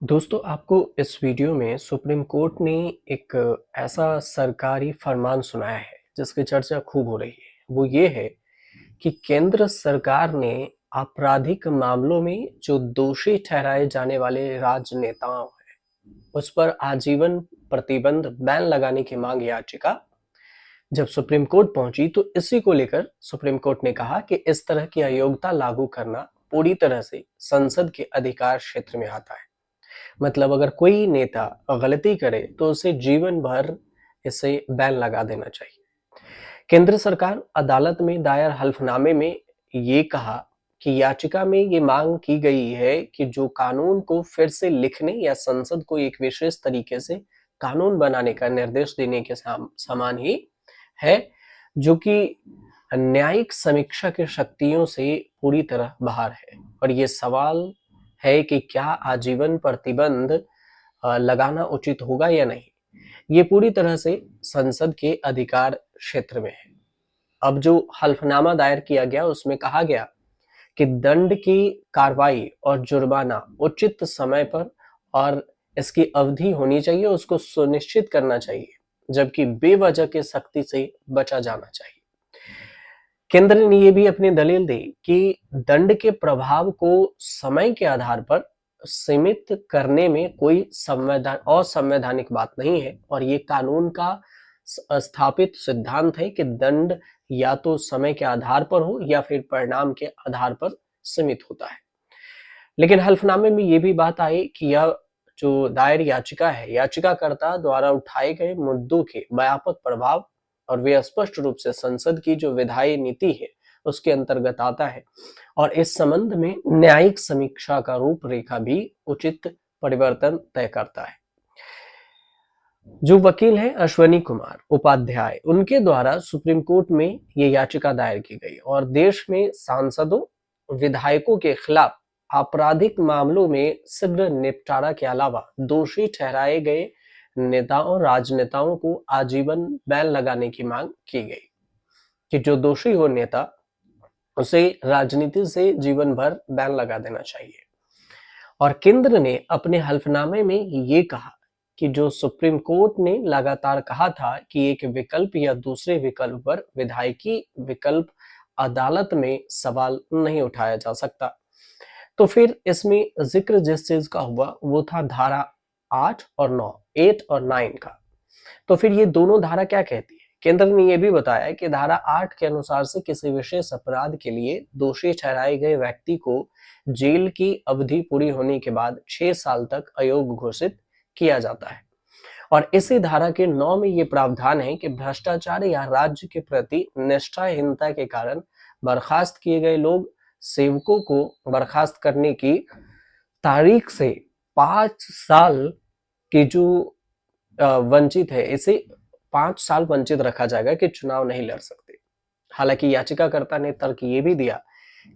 दोस्तों, आपको इस वीडियो में सुप्रीम कोर्ट ने एक ऐसा सरकारी फरमान सुनाया है जिसकी चर्चा खूब हो रही है। वो ये है कि केंद्र सरकार ने आपराधिक मामलों में जो दोषी ठहराए जाने वाले राजनेताओं हैं उस पर आजीवन प्रतिबंध बैन लगाने की मांग याचिका जब सुप्रीम कोर्ट पहुंची तो इसी को लेकर सुप्रीम कोर्ट ने कहा कि इस तरह की अयोग्यता लागू करना पूरी तरह से संसद के अधिकार क्षेत्र में आता है। मतलब अगर कोई नेता गलती करे तो उसे जीवन भर इसे बैन लगा देना चाहिए। केंद्र सरकार अदालत में दायर हल्फनामे में ये कहा कि याचिका में ये मांग की गई है कि जो कानून को फिर से लिखने या संसद को एक विशेष तरीके से कानून बनाने का निर्देश देने के समान ही है, जो कि न्यायिक समीक्षा की शक्तियों से पूरी तरह बाहर है। और ये सवाल है कि क्या आजीवन प्रतिबंध लगाना उचित होगा या नहीं, ये पूरी तरह से संसद के अधिकार क्षेत्र में है। अब जो हल्फनामा दायर किया गया उसमें कहा गया कि दंड की कार्रवाई और जुर्माना उचित समय पर और इसकी अवधि होनी चाहिए, उसको सुनिश्चित करना चाहिए, जबकि बेवजह के सख्ती से बचा जाना चाहिए। केंद्र ने ये भी अपनी दलील दी कि दंड के प्रभाव को समय के आधार पर सीमित करने में कोई असंवैधानिक बात नहीं है और ये कानून का स्थापित सिद्धांत है कि दंड या तो समय के आधार पर हो या फिर परिणाम के आधार पर सीमित होता है। लेकिन हल्फनामे में ये भी बात आई कि यह जो दायर याचिका है, याचिकाकर्ता द्वारा उठाए गए मुद्दों के व्यापक प्रभाव और वे स्पष्ट रूप से संसद की जो विधायी नीति है उसके अंतर्गत आता है और इस संबंध में न्यायिक समीक्षा का रूपरेखा भी उचित परिवर्तन तय करता है। जो वकील हैं अश्वनी कुमार उपाध्याय, उनके द्वारा सुप्रीम कोर्ट में ये याचिका दायर की गई और देश में सांसदों विधायकों के खिलाफ आपराधिक मामलों में शीघ्र निपटारा के अलावा दोषी ठहराए गए नेताओं राजनेताओं को आजीवन बैन लगाने की मांग की गई कि जो दोषी हो नेता उसे राजनीति से जीवन भर बैन लगा देना चाहिए। और केंद्र ने अपने हल्फनामे में ये कहा कि जो सुप्रीम कोर्ट ने लगातार कहा था कि एक विकल्प या दूसरे विकल्प पर विधायकी विकल्प अदालत में सवाल नहीं उठाया जा सकता, तो फिर इसमें जिक्र जिस चीज का हुआ वो था धारा 8 और 9, 8 और 9 का। तो फिर ये दोनों धारा क्या कहती है? केंद्र ने यह भी बताया कि धारा 8 के अनुसार से किसी विशेष अपराध के लिए दोषी ठहराए गए व्यक्ति को जेल की अवधि पूरी होने के बाद 6 साल तक अयोग्य घोषित किया जाता है। और इसी धारा के 9 में ये प्रावधान है कि भ्रष्टाचार या राज्य के प्रति निष्ठाहीनता के कारण बर्खास्त किए गए लोग सेवकों को बर्खास्त करने की तारीख से 5 साल की जो वंचित है, इसे 5 साल वंचित रखा जाएगा कि चुनाव नहीं लड़ सकते। हालांकि याचिकाकर्ता ने तर्क ये भी दिया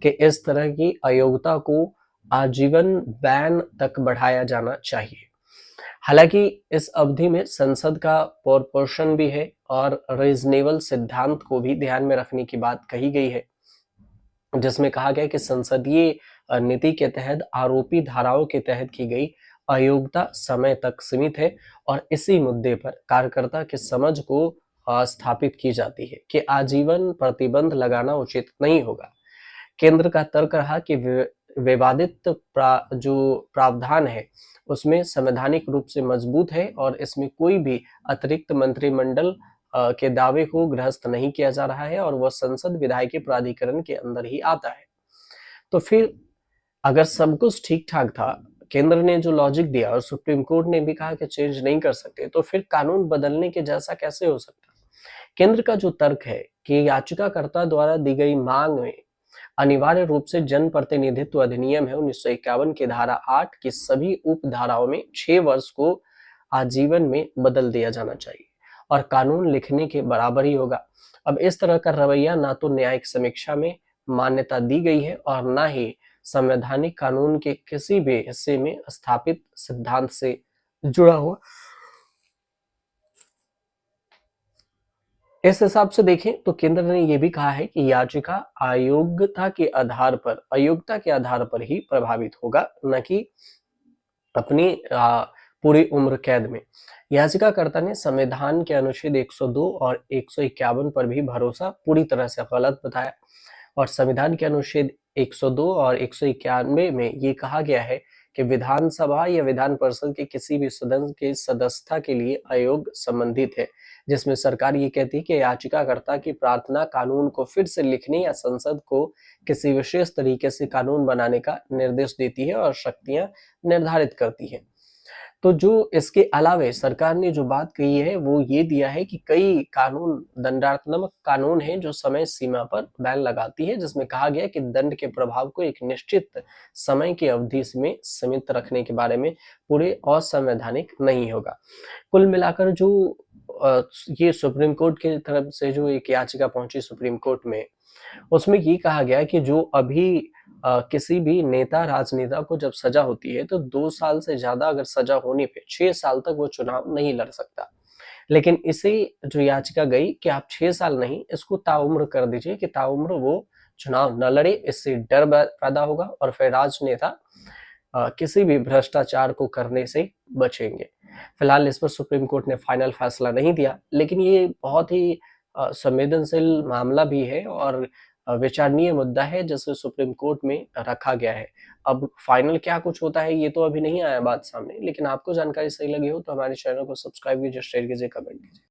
कि इस तरह की अयोग्यता को आजीवन बैन तक बढ़ाया जाना चाहिए। हालांकि इस अवधि में संसद का प्रोपोर्शन भी है और रीजनेबल सिद्धांत को भी ध्यान में रखने की बात कही गई है, जिसमें कहा गया कि संसदीय नीति के तहत आरोपी धाराओं के तहत की गई अयोग्यता समय तक सीमित है और इसी मुद्दे पर कार्यकर्ता की समझ को स्थापित की जाती है कि आजीवन प्रतिबंध लगाना उचित नहीं होगा। केंद्र का तर्क रहा कि विवादित जो प्रावधान है उसमें संवैधानिक रूप से मजबूत है और इसमें कोई भी अतिरिक्त मंत्रिमंडल के दावे को गृहस्थ नहीं किया जा रहा है और वह संसद विधायिकी प्राधिकरण के अंदर ही आता है। तो फिर अगर सब कुछ ठीक ठाक था, केंद्र ने जो लॉजिक दिया और सुप्रीम कोर्ट ने भी कहा कि चेंज नहीं कर सकते, तो फिर कानून बदलने के जैसा कैसे हो सकता? केंद्र का जो तर्क है कि याचिकाकर्ता द्वारा दी गई मांग में अनिवार्य रूप से जन प्रतिनिधित्व अधिनियम है 1951 की धारा 8 की सभी उप धाराओं में 6 वर्ष को आजीवन में बदल दिया जाना चाहिए और कानून लिखने के बराबर ही होगा। अब इस तरह का रवैया ना तो न्यायिक समीक्षा में मान्यता दी गई है और ना ही संवैधानिक कानून के किसी भी हिस्से में स्थापित सिद्धांत से जुड़ा हुआ। इस हिसाब से देखें तो केंद्र ने यह भी कहा है कि याचिका अयोग्यता के आधार पर ही प्रभावित होगा, न कि अपनी पूरी उम्र कैद में। याचिकाकर्ता ने संविधान के अनुच्छेद 102 और 151 पर भी भरोसा पूरी तरह से गलत बताया और संविधान के अनुच्छेद 102 और 191 में ये कहा गया है कि विधानसभा या विधान परिषद के किसी भी सदन की सदस्यता के लिए आयोग संबंधित है, जिसमें सरकार ये कहती है कि याचिकाकर्ता की प्रार्थना कानून को फिर से लिखने या संसद को किसी विशेष तरीके से कानून बनाने का निर्देश देती है और शक्तियां निर्धारित करती है। तो जो इसके अलावे सरकार ने जो बात कही है वो ये दिया है कि कई कानून दंडात्मक कानून हैं जो समय सीमा पर बैन लगाती है, जिसमें कहा गया है कि दंड के प्रभाव को एक निश्चित समय की अवधि में सीमित रखने के बारे में पूरे असंवैधानिक नहीं होगा। कुल मिलाकर जो ये सुप्रीम कोर्ट की तरफ से जो एक याचिका पहुंची सुप्रीम कोर्ट में, उसमें ये कहा गया कि जो अभी किसी भी नेता राजनेता को जब सजा होती है तो 2 साल से ज्यादा अगर सजा होने पे 6 साल तक वो चुनाव नहीं लड़ सकता। लेकिन इसी जो याचिका गई कि आप 6 साल नहीं, इसको ताउम्र कर दीजिए कि ताउम्र वो चुनाव न लड़े, इससे डर पैदा होगा और फिर राजनेता किसी भी भ्रष्टाचार को करने से बचेंगे। फिलहाल इस पर सुप्रीम कोर्ट ने फाइनल फैसला नहीं दिया, लेकिन ये बहुत ही संवेदनशील मामला भी है और विचारणीय मुद्दा है जिसे सुप्रीम कोर्ट में रखा गया है। अब फाइनल क्या कुछ होता है ये तो अभी नहीं आया बात सामने, लेकिन आपको जानकारी सही लगी हो तो हमारे चैनल को सब्सक्राइब कीजिए, शेयर कीजिए, कमेंट कीजिए।